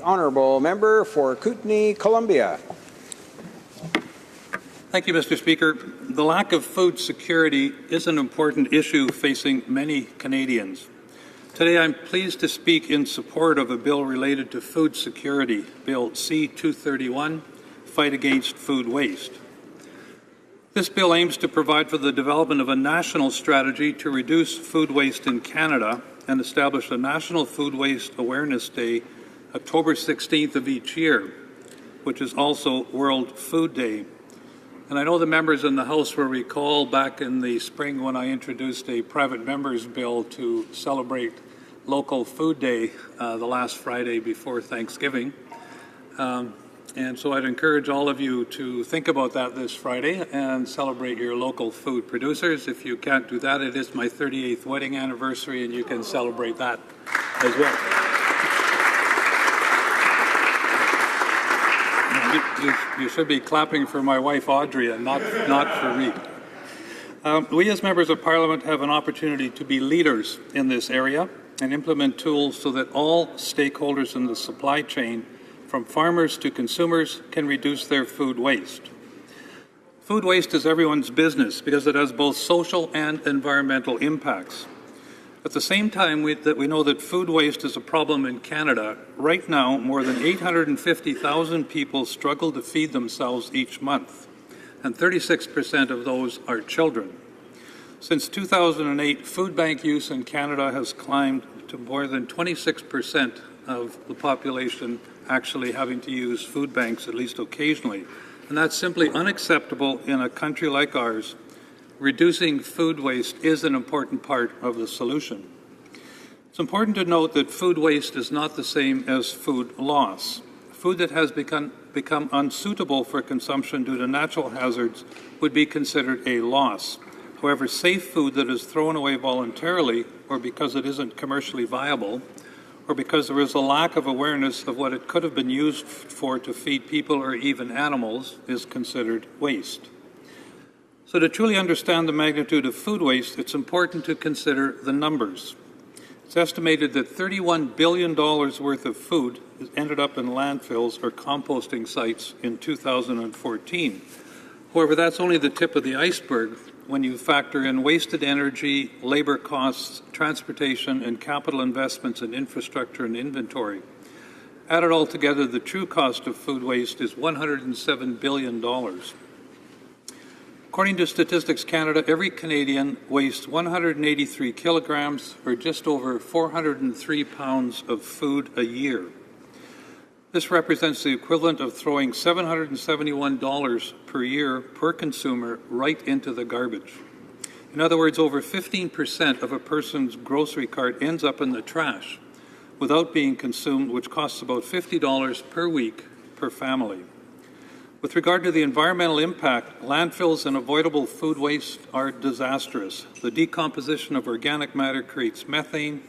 honourable member for Kootenay, Columbia. Thank you, Mr. Speaker. The lack of food security is an important issue facing many Canadians. Today, I'm pleased to speak in support of a bill related to food security, Bill C-231, Fight Against Food Waste. This bill aims to provide for the development of a national strategy to reduce food waste in Canada and establish a National Food Waste Awareness Day, October 16th of each year, which is also World Food Day. And I know the members in the House will recall back in the spring when I introduced a private member's bill to celebrate Local Food Day the last Friday before Thanksgiving. And so I'd encourage all of you to think about that this Friday and celebrate your local food producers. If you can't do that, it is my 38th wedding anniversary, and you can celebrate that as well. You should be clapping for my wife, Audrey, and not for me. We as members of Parliament have an opportunity to be leaders in this area and implement tools so that all stakeholders in the supply chain, from farmers to consumers, can reduce their food waste. Food waste is everyone's business because it has both social and environmental impacts. At the same time that we know that food waste is a problem in Canada, right now more than 850,000 people struggle to feed themselves each month, and 36% of those are children. Since 2008, food bank use in Canada has climbed to more than 26% of the population actually having to use food banks at least occasionally. And that's simply unacceptable in a country like ours. Reducing food waste is an important part of the solution. It's important to note that food waste is not the same as food loss. Food that has become unsuitable for consumption due to natural hazards would be considered a loss. However, safe food that is thrown away voluntarily or because it isn't commercially viable, or because there is a lack of awareness of what it could have been used for to feed people or even animals, is considered waste. So to truly understand the magnitude of food waste, it's important to consider the numbers. It's estimated that $31 billion worth of food ended up in landfills or composting sites in 2014. However, that's only the tip of the iceberg when you factor in wasted energy, labor costs, transportation, and capital investments in infrastructure and inventory. Added all together, the true cost of food waste is $107 billion. According to Statistics Canada, every Canadian wastes 183 kilograms, or just over 403 pounds of food a year. This represents the equivalent of throwing $771 per year per consumer right into the garbage. In other words, over 15% of a person's grocery cart ends up in the trash without being consumed, which costs about $50 per week per family. With regard to the environmental impact, landfills and avoidable food waste are disastrous. The decomposition of organic matter creates methane,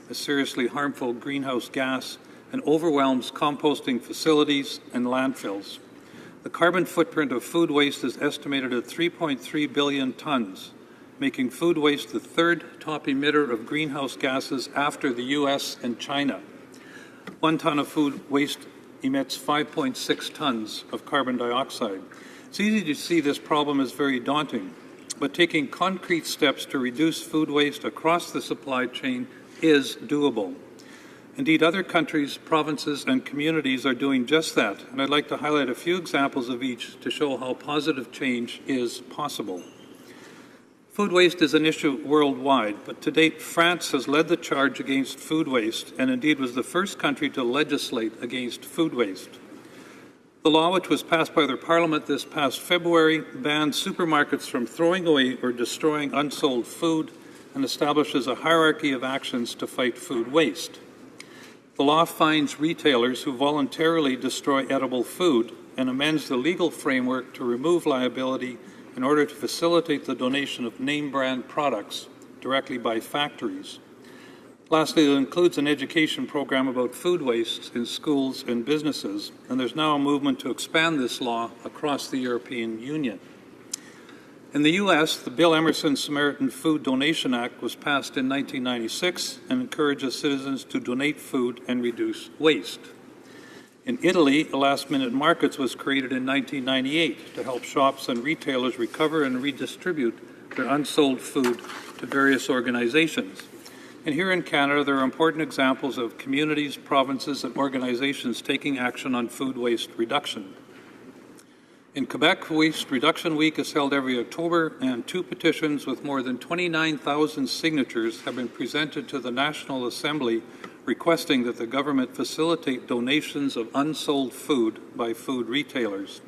a seriously harmful greenhouse gas, and overwhelms composting facilities and landfills. The carbon footprint of food waste is estimated at 3.3 billion tons, making food waste the third top emitter of greenhouse gases after the US and China. 1 ton of food waste emits 5.6 tons of carbon dioxide. It's easy to see this problem is very daunting, but taking concrete steps to reduce food waste across the supply chain is doable. Indeed, other countries, provinces, and communities are doing just that, and I'd like to highlight a few examples of each to show how positive change is possible. Food waste is an issue worldwide, but to date, France has led the charge against food waste and indeed was the first country to legislate against food waste. The law, which was passed by their parliament this past February, bans supermarkets from throwing away or destroying unsold food and establishes a hierarchy of actions to fight food waste. The law fines retailers who voluntarily destroy edible food and amends the legal framework to remove liability in order to facilitate the donation of name-brand products directly by factories. Lastly, it includes an education program about food waste in schools and businesses, and there's now a movement to expand this law across the European Union. In the U.S., the Bill Emerson Samaritan Food Donation Act was passed in 1996 and encourages citizens to donate food and reduce waste. In Italy, Last-Minute Markets was created in 1998 to help shops and retailers recover and redistribute their unsold food to various organizations. And here in Canada, there are important examples of communities, provinces, and organizations taking action on food waste reduction. In Quebec, Waste Reduction Week is held every October, and 2 petitions with more than 29,000 signatures have been presented to the National Assembly requesting that the government facilitate donations of unsold food by food retailers.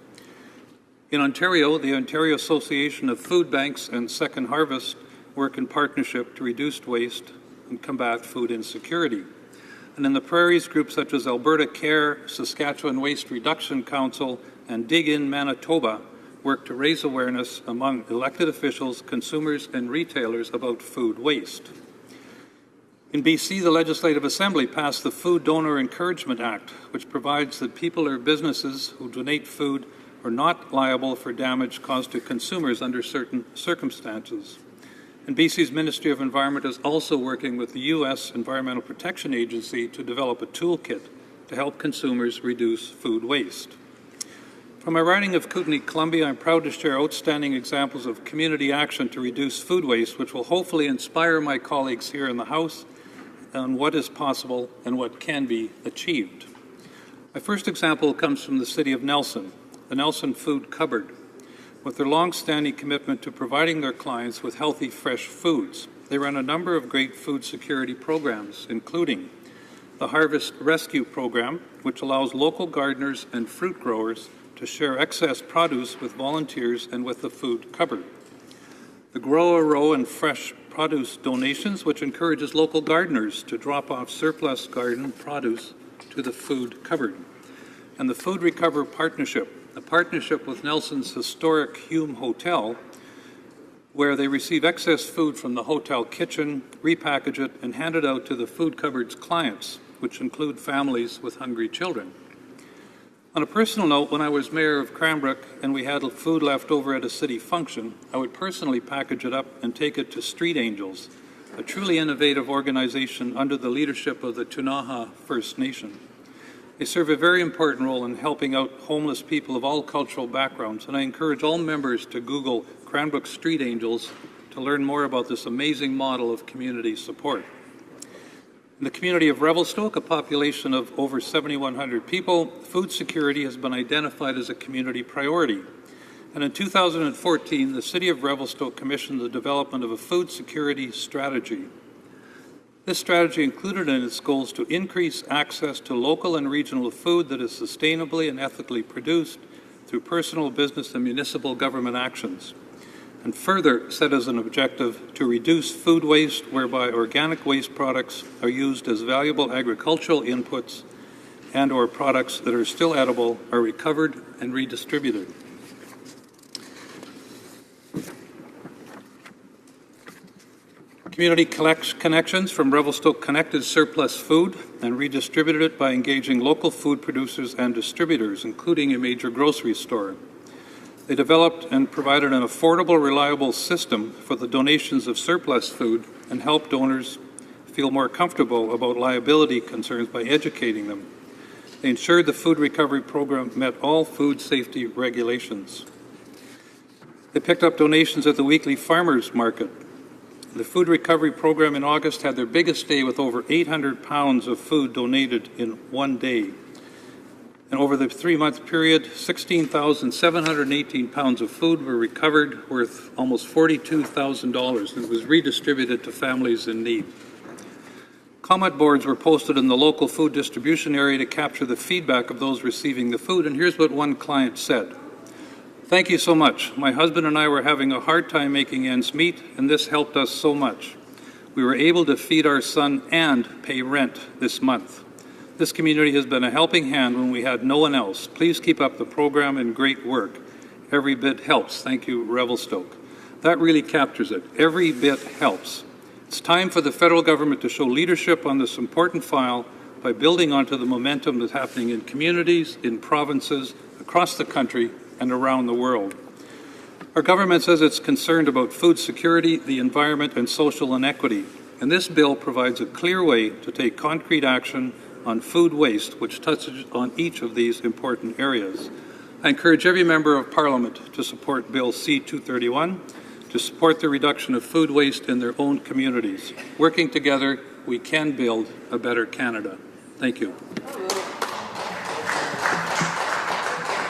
In Ontario, the Ontario Association of Food Banks and Second Harvest work in partnership to reduce waste and combat food insecurity. And in the prairies, groups such as Alberta Care, Saskatchewan Waste Reduction Council, and Dig In Manitoba work to raise awareness among elected officials, consumers, and retailers about food waste. In BC, the Legislative Assembly passed the Food Donor Encouragement Act, which provides that people or businesses who donate food are not liable for damage caused to consumers under certain circumstances. And BC's Ministry of Environment is also working with the U.S. Environmental Protection Agency to develop a toolkit to help consumers reduce food waste. From my writing of Kootenay, Columbia, I'm proud to share outstanding examples of community action to reduce food waste, which will hopefully inspire my colleagues here in the House on what is possible and what can be achieved. My first example comes from the City of Nelson, the Nelson Food Cupboard. With their long-standing commitment to providing their clients with healthy, fresh foods, they run a number of great food security programs, including the Harvest Rescue Program, which allows local gardeners and fruit growers to share excess produce with volunteers and with the food cupboard. The Grow a Row and Fresh Produce Donations, which encourages local gardeners to drop off surplus garden produce to the food cupboard. And the Food Recover Partnership, a partnership with Nelson's historic Hume Hotel, where they receive excess food from the hotel kitchen, repackage it, and hand it out to the food cupboard's clients, which include families with hungry children. On a personal note, when I was mayor of Cranbrook and we had food left over at a city function, I would personally package it up and take it to Street Angels, a truly innovative organization under the leadership of the Ktunaxa First Nation. They serve a very important role in helping out homeless people of all cultural backgrounds, and I encourage all members to Google Cranbrook Street Angels to learn more about this amazing model of community support. In the community of Revelstoke, a population of over 7,100 people, food security has been identified as a community priority. And in 2014, the City of Revelstoke commissioned the development of a food security strategy. This strategy included in its goals to increase access to local and regional food that is sustainably and ethically produced through personal, business, and municipal government actions, and further set as an objective to reduce food waste, whereby organic waste products are used as valuable agricultural inputs and or products that are still edible are recovered and redistributed. Community connections from Revelstoke connected surplus food and redistributed it by engaging local food producers and distributors, including a major grocery store. They developed and provided an affordable, reliable system for the donations of surplus food and helped donors feel more comfortable about liability concerns by educating them. They ensured the food recovery program met all food safety regulations. They picked up donations at the weekly farmers market. The food recovery program in August had their biggest day with over 800 pounds of food donated in one day. And over the 3-month period, 16,718 pounds of food were recovered, worth almost $42,000, and it was redistributed to families in need. Comment boards were posted in the local food distribution area to capture the feedback of those receiving the food, and here's what one client said. "Thank you so much. My husband and I were having a hard time making ends meet, and this helped us so much. We were able to feed our son and pay rent this month. This community has been a helping hand when we had no one else. Please keep up the program and great work. Every bit helps. Thank you, Revelstoke." That really captures it. Every bit helps. It's time for the federal government to show leadership on this important file by building onto the momentum that's happening in communities, in provinces, across the country, and around the world. Our government says it's concerned about food security, the environment, and social inequity. And this bill provides a clear way to take concrete action on food waste, which touches on each of these important areas. I encourage every member of Parliament to support Bill C-231 to support the reduction of food waste in their own communities. Working together, we can build a better Canada. Thank you.